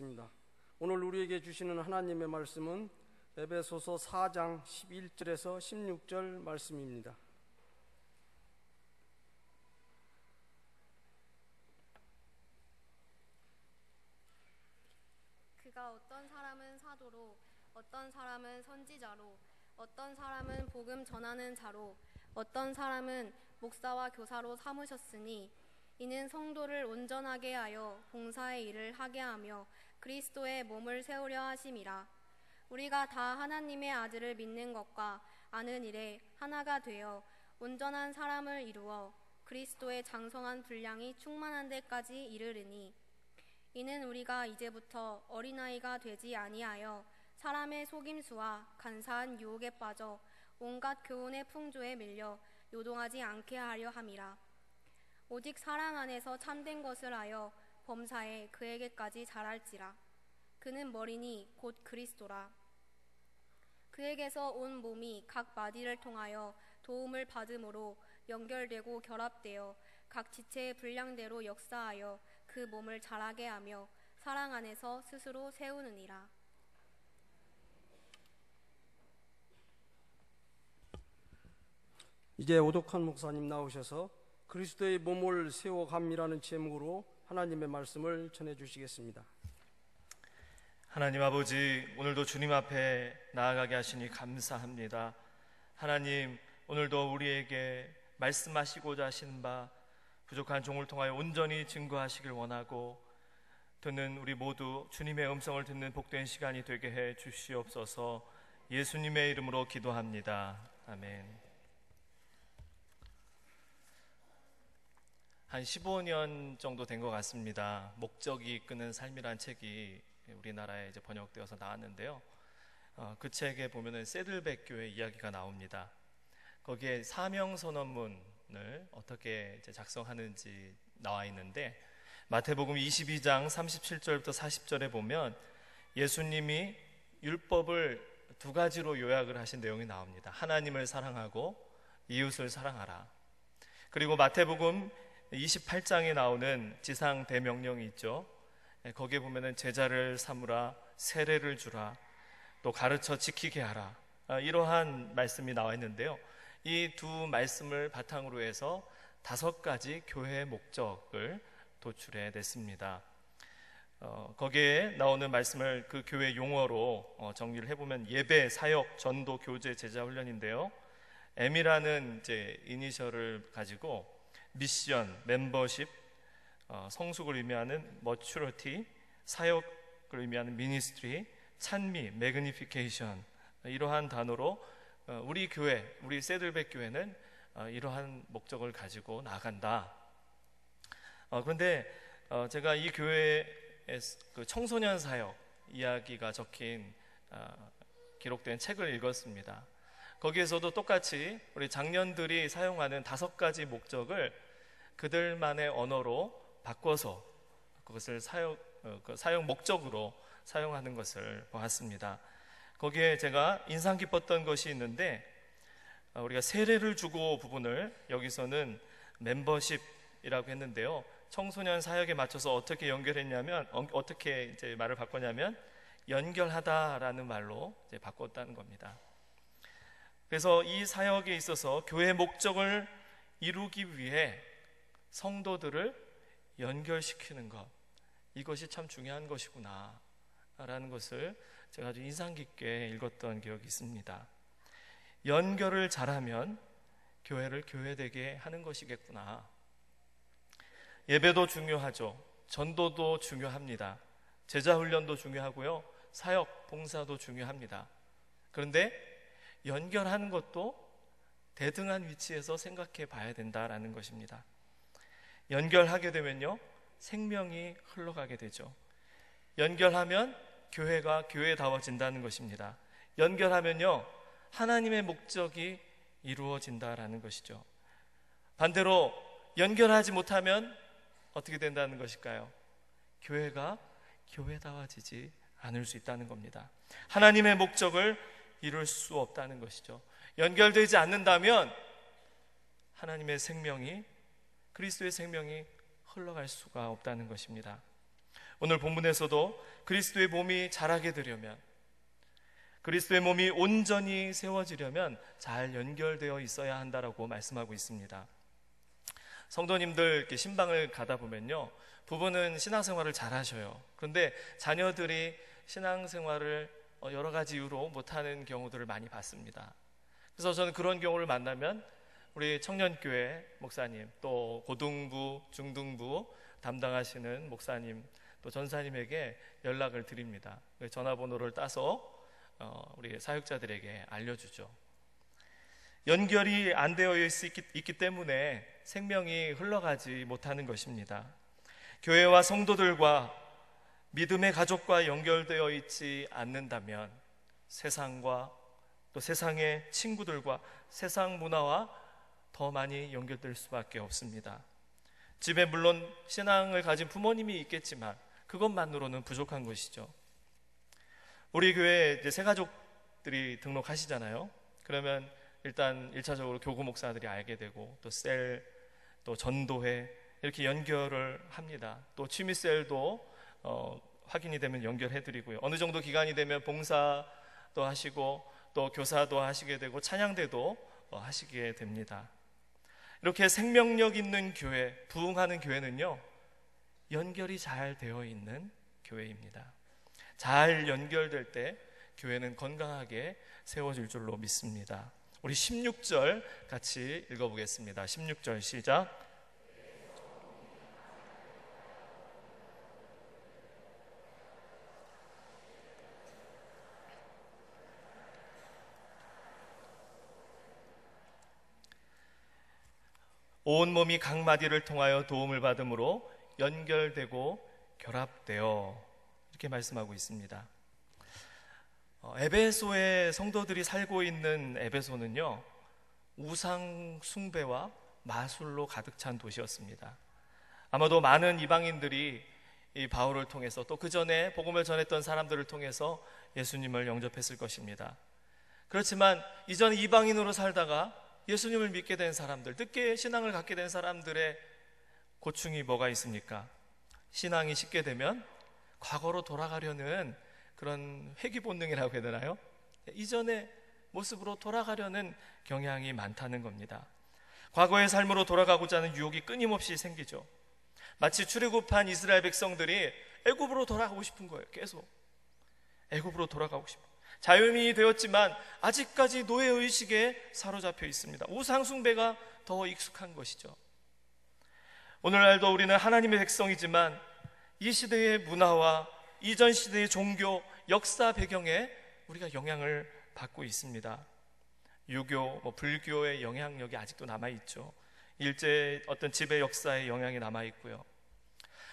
있습니다. 오늘 우리에게 주시는 하나님의 말씀은 에베소서 4장 11절에서 16절 말씀입니다. 그가 어떤 사람은 사도로, 어떤 사람은 선지자로, 어떤 사람은 복음 전하는 자로, 어떤 사람은 목사와 교사로 삼으셨으니 이는 성도를 온전하게 하여 봉사의 일을 하게 하며 그리스도의 몸을 세우려 하심이라. 우리가 다 하나님의 아들을 믿는 것과 아는 일에 하나가 되어 온전한 사람을 이루어 그리스도의 장성한 분량이 충만한 데까지 이르르니, 이는 우리가 이제부터 어린아이가 되지 아니하여 사람의 속임수와 간사한 유혹에 빠져 온갖 교훈의 풍조에 밀려 요동하지 않게 하려 함이라. 오직 사랑 안에서 참된 것을 하여 범사에 그에게까지 자랄지라. 그는 머리니 곧 그리스도라. 그에게서 온 몸이 각 마디를 통하여 도움을 받음으로 연결되고 결합되어 각 지체의 분량대로 역사하여 그 몸을 자라게 하며 사랑 안에서 스스로 세우느니라. 이제 오덕환 목사님 나오셔서 그리스도의 몸을 세워감이라는 제목으로 하나님의 말씀을 전해주시겠습니다. 하나님 아버지, 오늘도 주님 앞에 나아가게 하시니 감사합니다. 하나님, 오늘도 우리에게 말씀하시고자 하시는 바 부족한 종을 통하여 온전히 증거하시길 원하고, 듣는 우리 모두 주님의 음성을 듣는 복된 시간이 되게 해 주시옵소서. 예수님의 이름으로 기도합니다. 아멘. 한 15년 정도 된 것 같습니다. 목적이 이끄는 삶이란 책이 우리나라에 이제 번역되어서 나왔는데요. 그 책에 보면은 세들백 교회 이야기가 나옵니다. 거기에 사명선언문을 어떻게 이제 작성하는지 나와 있는데, 마태복음 22장 37절부터 40절에 보면 예수님이 율법을 두 가지로 요약을 하신 내용이 나옵니다. 하나님을 사랑하고 이웃을 사랑하라. 그리고 마태복음 28장에 나오는 지상 대명령이 있죠. 거기에 보면은 제자를 삼으라, 세례를 주라, 또 가르쳐 지키게 하라, 이러한 말씀이 나와 있는데요. 이 두 말씀을 바탕으로 해서 5가지 교회의 목적을 도출해 냈습니다. 거기에 나오는 말씀을 그 교회 용어로 정리를 해보면 예배, 사역, 전도, 교제, 제자 훈련인데요. M이라는 이제 이니셜을 가지고 미션, 멤버십, 성숙을 의미하는 maturity, 사역을 의미하는 ministry, 찬미, magnification, 이러한 단어로 우리 교회, 우리 세들백 교회는 이러한 목적을 가지고 나아간다. 그런데 제가 이 교회의 그 청소년 사역 이야기가 적힌 기록된 책을 읽었습니다. 거기에서도 똑같이 우리 장년들이 사용하는 5가지 목적을 그들만의 언어로 바꿔서 그것을 사용 목적으로 사용하는 것을 보았습니다. 거기에 제가 인상 깊었던 것이 있는데, 우리가 세례를 주고 부분을 여기서는 멤버십이라고 했는데요. 청소년 사역에 맞춰서 어떻게 연결했냐면, 어떻게 이제 말을 바꿨냐면 연결하다라는 말로 이제 바꿨다는 겁니다. 그래서 이 사역에 있어서 교회의 목적을 이루기 위해 성도들을 연결시키는 것, 이것이 참 중요한 것이구나 라는 것을 제가 아주 인상 깊게 읽었던 기억이 있습니다. 연결을 잘하면 교회를 교회되게 하는 것이겠구나. 예배도 중요하죠. 전도도 중요합니다. 제자훈련도 중요하고요. 사역, 봉사도 중요합니다. 그런데 연결하는 것도 대등한 위치에서 생각해 봐야 된다라는 것입니다. 연결하게 되면요, 생명이 흘러가게 되죠. 연결하면 교회가 교회다워진다는 것입니다. 연결하면요, 하나님의 목적이 이루어진다라는 것이죠. 반대로 연결하지 못하면 어떻게 된다는 것일까요? 교회가 교회다워지지 않을 수 있다는 겁니다. 하나님의 목적을 이룰 수 없다는 것이죠. 연결되지 않는다면 하나님의 생명이, 그리스도의 생명이 흘러갈 수가 없다는 것입니다. 오늘 본문에서도 그리스도의 몸이 자라게 되려면, 그리스도의 몸이 온전히 세워지려면 잘 연결되어 있어야 한다라고 말씀하고 있습니다. 성도님들 이렇게 신방을 가다 보면요, 부부는 신앙생활을 잘 하셔요. 그런데 자녀들이 신앙생활을 여러 가지 이유로 못하는 경우들을 많이 봤습니다. 그래서 저는 그런 경우를 만나면 우리 청년교회 목사님, 또 고등부, 중등부 담당하시는 목사님, 또 전사님에게 연락을 드립니다. 전화번호를 따서 우리 사역자들에게 알려주죠. 연결이 안 되어 있기 때문에 생명이 흘러가지 못하는 것입니다. 교회와 성도들과 믿음의 가족과 연결되어 있지 않는다면 세상과 또 세상의 친구들과 세상 문화와 더 많이 연결될 수밖에 없습니다. 집에 물론 신앙을 가진 부모님이 있겠지만 그것만으로는 부족한 것이죠. 우리 교회에 이제 새가족들이 등록하시잖아요. 그러면 일단 1차적으로 교구 목사들이 알게 되고, 또 셀, 또 전도회 이렇게 연결을 합니다. 또 취미셀도 확인이 되면 연결해드리고요. 어느 정도 기간이 되면 봉사도 하시고 또 교사도 하시게 되고 찬양대도 하시게 됩니다. 이렇게 생명력 있는 교회, 부흥하는 교회는요, 연결이 잘 되어 있는 교회입니다. 잘 연결될 때 교회는 건강하게 세워질 줄로 믿습니다. 우리 16절 같이 읽어보겠습니다. 16절 시작. 온몸이 각 마디를 통하여 도움을 받음으로 연결되고 결합되어, 이렇게 말씀하고 있습니다. 에베소의 성도들이 살고 있는 에베소는요, 우상 숭배와 마술로 가득 찬 도시였습니다. 아마도 많은 이방인들이 이 바울을 통해서, 또 그 전에 복음을 전했던 사람들을 통해서 예수님을 영접했을 것입니다. 그렇지만 이전 이방인으로 살다가 예수님을 믿게 된 사람들, 늦게 신앙을 갖게 된 사람들의 고충이 뭐가 있습니까? 신앙이 식게 되면 과거로 돌아가려는 그런 회귀 본능이라고 해야 되나요? 이전의 모습으로 돌아가려는 경향이 많다는 겁니다. 과거의 삶으로 돌아가고자 하는 유혹이 끊임없이 생기죠. 마치 출애굽한 이스라엘 백성들이 애굽으로 돌아가고 싶은 거예요. 계속 애굽으로 돌아가고 싶어요. 자유인이 되었지만 아직까지 노예의식에 사로잡혀 있습니다. 우상 숭배가 더 익숙한 것이죠. 오늘날도 우리는 하나님의 백성이지만 이 시대의 문화와 이전 시대의 종교, 역사 배경에 우리가 영향을 받고 있습니다. 유교, 불교의 영향력이 아직도 남아있죠. 일제 어떤 지배 역사의 영향이 남아있고요.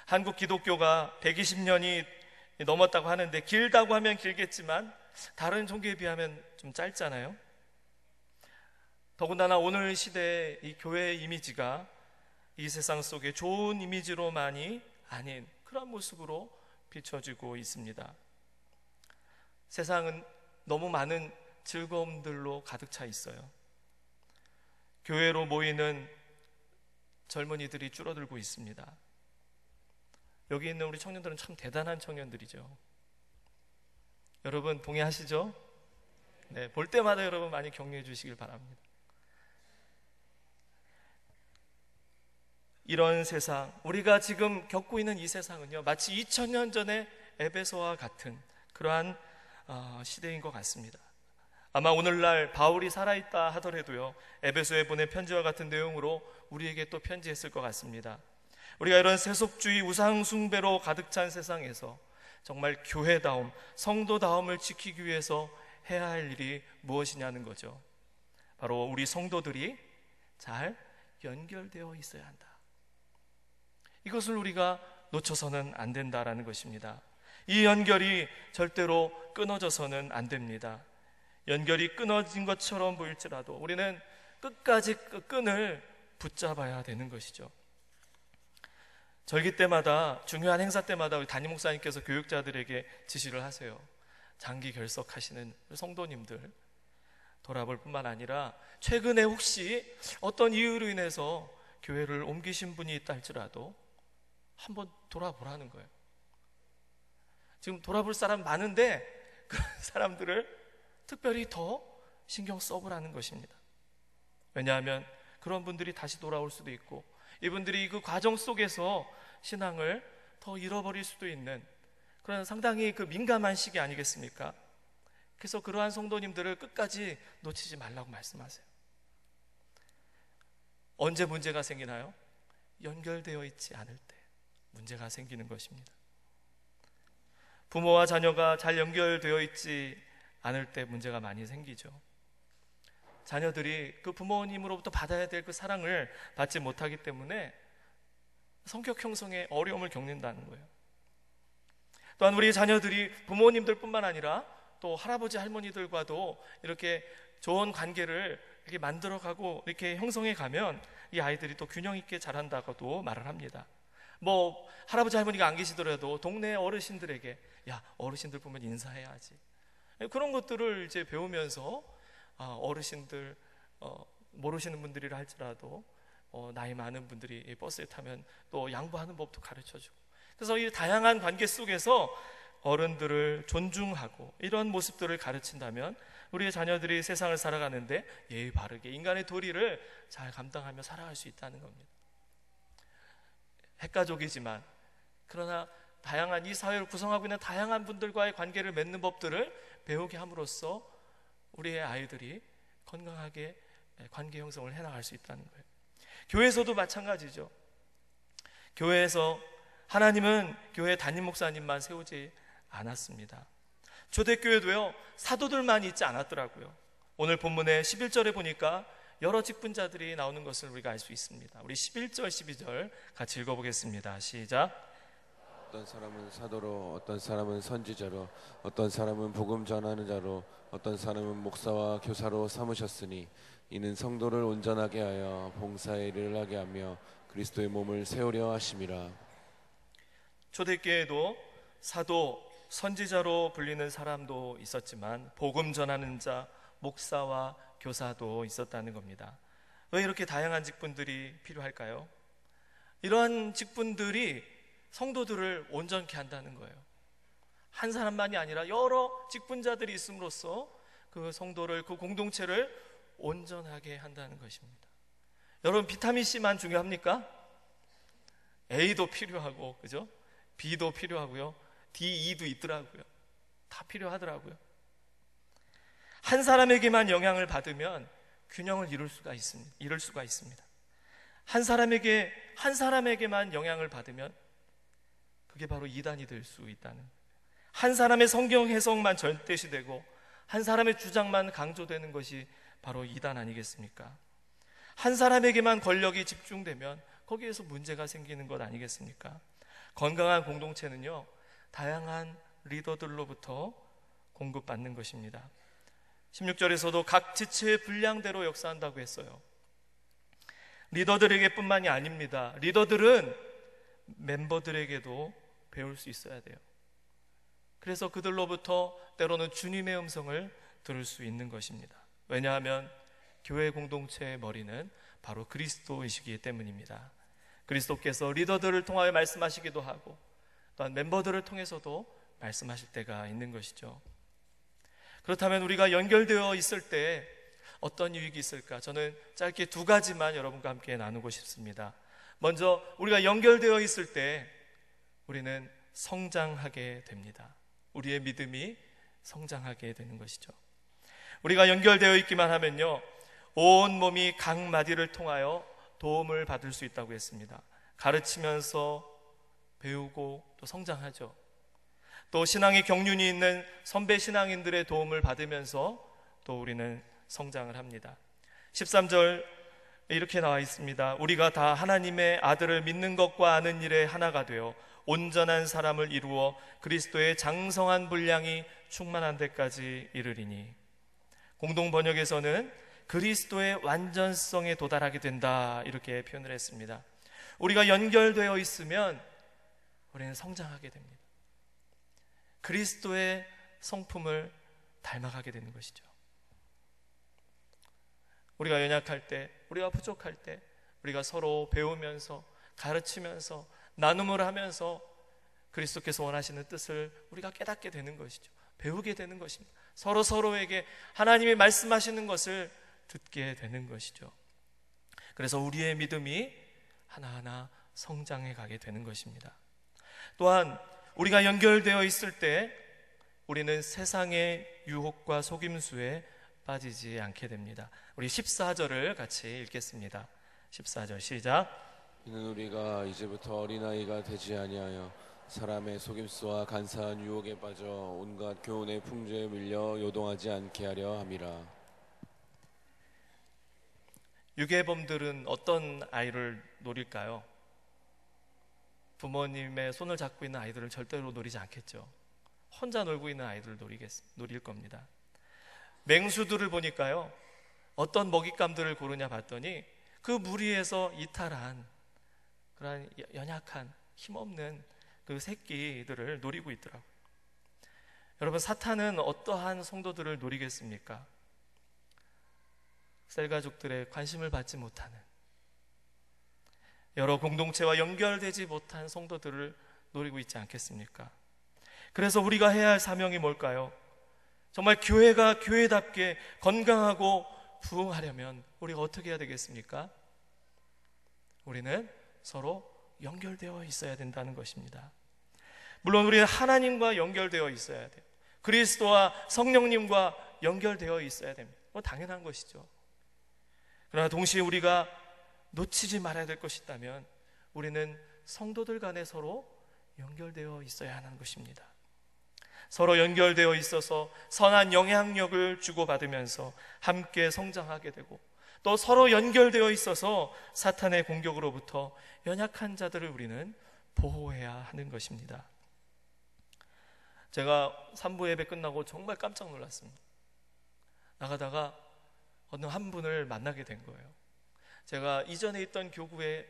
한국 기독교가 120년이 넘었다고 하는데, 길다고 하면 길겠지만 다른 종교에 비하면 좀 짧잖아요. 더군다나 오늘 시대의 이 교회의 이미지가 이 세상 속에 좋은 이미지로만이 아닌 그런 모습으로 비춰지고 있습니다. 세상은 너무 많은 즐거움들로 가득 차 있어요. 교회로 모이는 젊은이들이 줄어들고 있습니다. 여기 있는 우리 청년들은 참 대단한 청년들이죠. 여러분 동의하시죠? 네, 볼 때마다 여러분 많이 격려해 주시길 바랍니다. 이런 세상, 우리가 지금 겪고 있는 이 세상은요, 마치 2000년 전의 에베소와 같은 그러한 시대인 것 같습니다. 아마 오늘날 바울이 살아있다 하더라도요, 에베소에 보낸 편지와 같은 내용으로 우리에게 또 편지했을 것 같습니다. 우리가 이런 세속주의 우상 숭배로 가득 찬 세상에서 정말 교회다움, 성도다움을 지키기 위해서 해야 할 일이 무엇이냐는 거죠. 바로 우리 성도들이 잘 연결되어 있어야 한다. 이것을 우리가 놓쳐서는 안 된다라는 것입니다. 이 연결이 절대로 끊어져서는 안 됩니다. 연결이 끊어진 것처럼 보일지라도 우리는 끝까지 그 끈을 붙잡아야 되는 것이죠. 절기 때마다, 중요한 행사 때마다 우리 담임 목사님께서 교육자들에게 지시를 하세요. 장기 결석하시는 성도님들 돌아볼 뿐만 아니라 최근에 혹시 어떤 이유로 인해서 교회를 옮기신 분이 있다 할지라도 한번 돌아보라는 거예요. 지금 돌아볼 사람 많은데 그 사람들을 특별히 더 신경 써보라는 것입니다. 왜냐하면 그런 분들이 다시 돌아올 수도 있고 이분들이 그 과정 속에서 신앙을 더 잃어버릴 수도 있는 그런 상당히 그 민감한 시기 아니겠습니까? 그래서 그러한 성도님들을 끝까지 놓치지 말라고 말씀하세요. 언제 문제가 생기나요? 연결되어 있지 않을 때 문제가 생기는 것입니다. 부모와 자녀가 잘 연결되어 있지 않을 때 문제가 많이 생기죠. 자녀들이 그 부모님으로부터 받아야 될 그 사랑을 받지 못하기 때문에 성격 형성에 어려움을 겪는다는 거예요. 또한 우리 자녀들이 부모님들 뿐만 아니라 또 할아버지 할머니들과도 이렇게 좋은 관계를 이렇게 만들어가고 이렇게 형성해 가면 이 아이들이 또 균형 있게 자란다고도 말을 합니다. 뭐 할아버지 할머니가 안 계시더라도 동네 어르신들에게 야, 어르신들 보면 인사해야지. 그런 것들을 이제 배우면서 어르신들 모르시는 분들이라 할지라도 나이 많은 분들이 버스에 타면 또 양보하는 법도 가르쳐주고, 그래서 이 다양한 관계 속에서 어른들을 존중하고 이런 모습들을 가르친다면 우리의 자녀들이 세상을 살아가는데 예의 바르게 인간의 도리를 잘 감당하며 살아갈 수 있다는 겁니다. 핵가족이지만 그러나 다양한 이 사회를 구성하고 있는 다양한 분들과의 관계를 맺는 법들을 배우게 함으로써 우리의 아이들이 건강하게 관계 형성을 해나갈 수 있다는 거예요. 교회에서도 마찬가지죠. 교회에서 하나님은 교회 담임 목사님만 세우지 않았습니다. 초대교회도요, 사도들만 있지 않았더라고요. 오늘 본문의 11절에 보니까 여러 직분자들이 나오는 것을 우리가 알 수 있습니다. 우리 11절 12절 같이 읽어보겠습니다. 시작. 어떤 사람은 사도로, 어떤 사람은 선지자로, 어떤 사람은 복음 전하는 자로, 어떤 사람은 목사와 교사로 삼으셨으니 이는 성도를 온전하게 하여 봉사의 일을 하게 하며 그리스도의 몸을 세우려 하심이라. 초대교회에도 사도, 선지자로 불리는 사람도 있었지만 복음 전하는 자, 목사와 교사도 있었다는 겁니다. 왜 이렇게 다양한 직분들이 필요할까요? 이러한 직분들이 성도들을 온전케 한다는 거예요. 한 사람만이 아니라 여러 직분자들이 있음으로써 그 성도를, 그 공동체를 온전하게 한다는 것입니다. 여러분, 비타민 C만 중요합니까? A도 필요하고, 그죠? B도 필요하고요. D, E도 있더라고요. 다 필요하더라고요. 한 사람에게만 영향을 받으면 균형을 이룰 수가 있습니다. 한 사람에게만 영향을 받으면 그게 바로 이단이 될 수 있다는 거예요. 한 사람의 성경 해석만 절대시되고 한 사람의 주장만 강조되는 것이 바로 이단 아니겠습니까? 한 사람에게만 권력이 집중되면 거기에서 문제가 생기는 것 아니겠습니까? 건강한 공동체는요, 다양한 리더들로부터 공급받는 것입니다. 16절에서도 각 지체의 분량대로 역사한다고 했어요. 리더들에게 뿐만이 아닙니다. 리더들은 멤버들에게도 배울 수 있어야 돼요. 그래서 그들로부터 때로는 주님의 음성을 들을 수 있는 것입니다. 왜냐하면 교회 공동체의 머리는 바로 그리스도이시기 때문입니다. 그리스도께서 리더들을 통하여 말씀하시기도 하고 또한 멤버들을 통해서도 말씀하실 때가 있는 것이죠. 그렇다면 우리가 연결되어 있을 때 어떤 유익이 있을까? 저는 짧게 두 가지만 여러분과 함께 나누고 싶습니다. 먼저 우리가 연결되어 있을 때 우리는 성장하게 됩니다. 우리의 믿음이 성장하게 되는 것이죠. 우리가 연결되어 있기만 하면요, 온 몸이 각 마디를 통하여 도움을 받을 수 있다고 했습니다. 가르치면서 배우고 또 성장하죠. 또 신앙의 경륜이 있는 선배 신앙인들의 도움을 받으면서 또 우리는 성장을 합니다. 13절 이렇게 나와 있습니다. 우리가 다 하나님의 아들을 믿는 것과 아는 일에 하나가 되어 온전한 사람을 이루어 그리스도의 장성한 분량이 충만한 데까지 이르리니. 공동 번역에서는 그리스도의 완전성에 도달하게 된다, 이렇게 표현을 했습니다. 우리가 연결되어 있으면 우리는 성장하게 됩니다. 그리스도의 성품을 닮아가게 되는 것이죠. 우리가 연약할 때, 우리가 부족할 때 우리가 서로 배우면서 가르치면서 나눔을 하면서 그리스도께서 원하시는 뜻을 우리가 깨닫게 되는 것이죠. 배우게 되는 것입니다. 서로에게 하나님이 말씀하시는 것을 듣게 되는 것이죠. 그래서 우리의 믿음이 하나하나 성장해 가게 되는 것입니다. 또한 우리가 연결되어 있을 때 우리는 세상의 유혹과 속임수에 빠지지 않게 됩니다. 우리 14절을 같이 읽겠습니다. 14절 시작. 이는 우리가 이제부터 어린아이가 되지 아니하여 사람의 속임수와 간사한 유혹에 빠져 온갖 교훈의 풍조에 밀려 요동하지 않게 하려 함이라. 유괴범들은 어떤 아이를 노릴까요? 부모님의 손을 잡고 있는 아이들을 절대로 노리지 않겠죠. 혼자 놀고 있는 아이들을 노릴 겁니다. 맹수들을 보니까요, 어떤 먹잇감들을 고르냐 봤더니 그 무리에서 이탈한 그런 연약한 힘없는 그 새끼들을 노리고 있더라고요. 여러분, 사탄은 어떠한 성도들을 노리겠습니까? 셀가족들의 관심을 받지 못하는, 여러 공동체와 연결되지 못한 성도들을 노리고 있지 않겠습니까? 그래서 우리가 해야 할 사명이 뭘까요? 정말 교회가 교회답게 건강하고 부흥하려면 우리가 어떻게 해야 되겠습니까? 우리는 서로 연결되어 있어야 된다는 것입니다. 물론 우리는 하나님과 연결되어 있어야 돼요. 그리스도와 성령님과 연결되어 있어야 됩니다. 당연한 것이죠. 그러나 동시에 우리가 놓치지 말아야 될 것이 있다면 우리는 성도들 간에 서로 연결되어 있어야 하는 것입니다. 서로 연결되어 있어서 선한 영향력을 주고받으면서 함께 성장하게 되고, 또 서로 연결되어 있어서 사탄의 공격으로부터 연약한 자들을 우리는 보호해야 하는 것입니다. 제가 3부 예배 끝나고 정말 깜짝 놀랐습니다. 나가다가 어느 한 분을 만나게 된 거예요. 제가 이전에 있던 교구에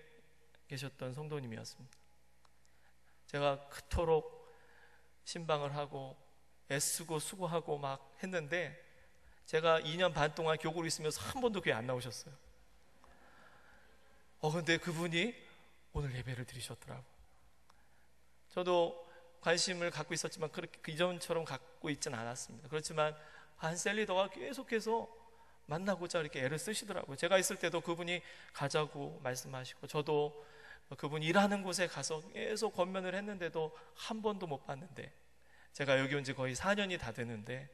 계셨던 성도님이었습니다. 제가 그토록 신방을 하고 애쓰고 수고하고 막 했는데 제가 2년 반 동안 교구로 있으면서 한 번도 교회 안 나오셨어요. 근데 그분이 오늘 예배를 드리셨더라고요. 저도 관심을 갖고 있었지만 그렇게 이전처럼 갖고 있지는 않았습니다. 그렇지만 한셀 리더가 계속해서 만나고자 이렇게 애를 쓰시더라고요. 제가 있을 때도 그분이 가자고 말씀하시고, 저도 그분이 일하는 곳에 가서 계속 권면을 했는데도 한 번도 못 봤는데, 제가 여기 온 지 거의 4년이 다 되는데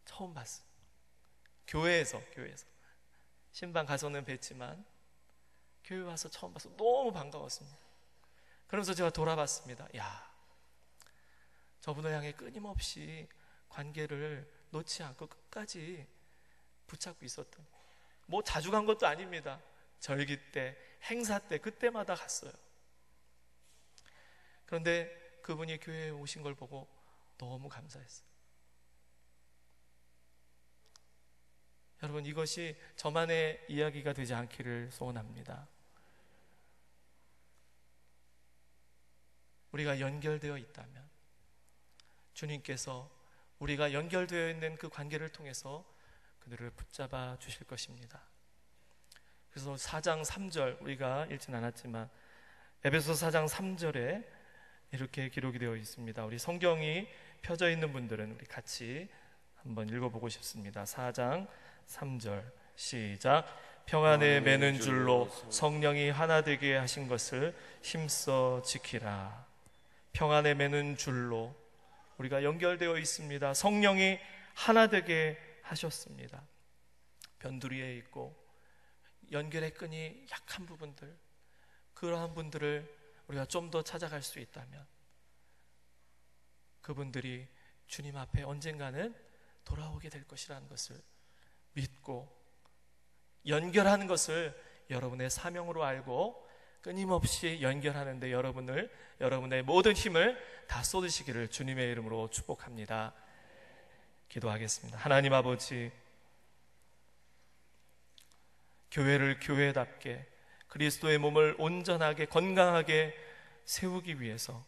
처음 봤어요. 교회에서 신방 가서는 뵀지만 교회 와서 처음 봐서 너무 반가웠습니다. 그러면서 제가 돌아봤습니다. 야, 저분을 향해 끊임없이 관계를 놓지 않고 끝까지 붙잡고 있었던, 뭐 자주 간 것도 아닙니다. 절기 때, 행사 때, 그때마다 갔어요. 그런데 그분이 교회에 오신 걸 보고 너무 감사했어요. 여러분, 이것이 저만의 이야기가 되지 않기를 소원합니다. 우리가 연결되어 있다면 주님께서 우리가 연결되어 있는 그 관계를 통해서 그들을 붙잡아 주실 것입니다. 그래서 4장 3절, 우리가 읽진 않았지만 에베소서 4장 3절에 이렇게 기록이 되어 있습니다. 우리 성경이 펴져 있는 분들은 우리 같이 한번 읽어보고 싶습니다. 4장 3절 시작. 평안에 매는 줄로 성령이 하나 되게 하신 것을 힘써 지키라. 평안에 매는 줄로 우리가 연결되어 있습니다. 성령이 하나 되게 하셨습니다. 변두리에 있고 연결의 끈이 약한 부분들, 그러한 분들을 우리가 좀 더 찾아갈 수 있다면 그분들이 주님 앞에 언젠가는 돌아오게 될 것이라는 것을 믿고 연결하는 것을 여러분의 사명으로 알고 끊임없이 연결하는데 여러분의 모든 힘을 다 쏟으시기를 주님의 이름으로 축복합니다. 기도하겠습니다. 하나님 아버지, 교회를 교회답게 그리스도의 몸을 온전하게 건강하게 세우기 위해서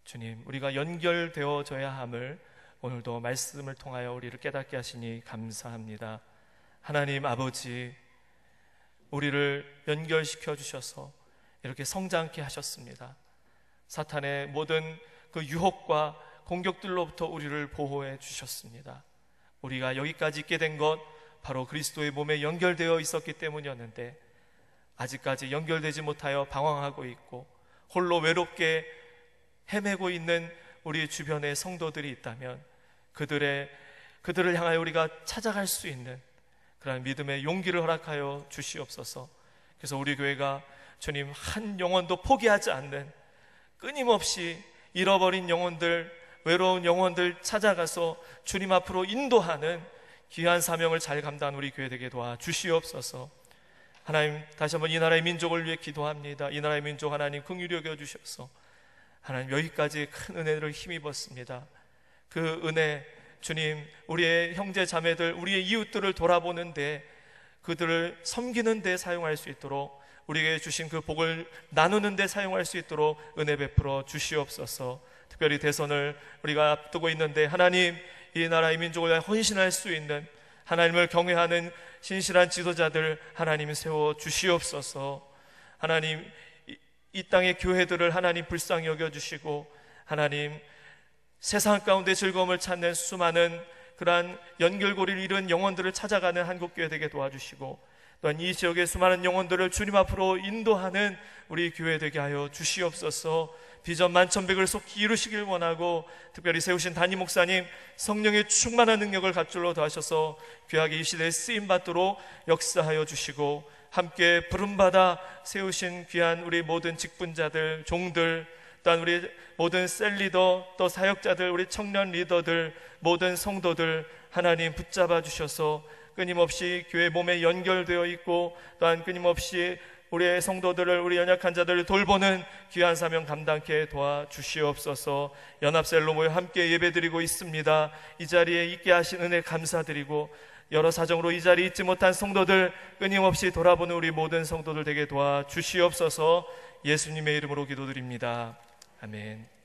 주님, 우리가 연결되어져야 함을 오늘도 말씀을 통하여 우리를 깨닫게 하시니 감사합니다. 하나님 아버지, 우리를 연결시켜 주셔서 이렇게 성장케 하셨습니다. 사탄의 모든 그 유혹과 공격들로부터 우리를 보호해 주셨습니다. 우리가 여기까지 있게 된 것 바로 그리스도의 몸에 연결되어 있었기 때문이었는데, 아직까지 연결되지 못하여 방황하고 있고 홀로 외롭게 헤매고 있는 우리 주변의 성도들이 있다면 그들을 향하여 우리가 찾아갈 수 있는 그런 믿음의 용기를 허락하여 주시옵소서. 그래서 우리 교회가 주님 한 영혼도 포기하지 않는, 끊임없이 잃어버린 영혼들, 외로운 영혼들 찾아가서 주님 앞으로 인도하는 귀한 사명을 잘 감당한 우리 교회 되게 도와주시옵소서. 하나님, 다시 한번 이 나라의 민족을 위해 기도합니다. 이 나라의 민족 하나님 긍휼히 여겨 주셔서 하나님 여기까지 큰 은혜를 힘입었습니다. 그 은혜 주님, 우리의 형제 자매들, 우리의 이웃들을 돌아보는데, 그들을 섬기는 데 사용할 수 있도록, 우리에게 주신 그 복을 나누는 데 사용할 수 있도록 은혜 베풀어 주시옵소서. 특별히 대선을 우리가 앞두고 있는데 하나님, 이 나라의 민족을 위해 헌신할 수 있는 하나님을 경외하는 신실한 지도자들 하나님 세워 주시옵소서. 하나님, 이 땅의 교회들을 하나님 불쌍히 여겨주시고, 하나님 세상 가운데 즐거움을 찾는 수많은 그러한 연결고리를 잃은 영혼들을 찾아가는 한국교회 되게 도와주시고, 또한 이 지역의 수많은 영혼들을 주님 앞으로 인도하는 우리 교회 되게 하여 주시옵소서. 비전 만천백을 속히 이루시길 원하고, 특별히 세우신 담임 목사님 성령의 충만한 능력을 갑절로 더하셔서 귀하게 이 시대에 쓰임받도록 역사하여 주시고, 함께 부름받아 세우신 귀한 우리 모든 직분자들, 종들, 또한 우리 모든 셀리더, 또 사역자들, 우리 청년 리더들, 모든 성도들 하나님 붙잡아 주셔서 끊임없이 교회 몸에 연결되어 있고, 또한 끊임없이 우리의 성도들을, 우리 연약한 자들을 돌보는 귀한 사명 감당케 도와주시옵소서. 연합셀로 모여 함께 예배드리고 있습니다. 이 자리에 있게 하신 은혜 감사드리고, 여러 사정으로 이 자리에 있지 못한 성도들 끊임없이 돌아보는 우리 모든 성도들 되게 도와주시옵소서. 예수님의 이름으로 기도드립니다. 아멘.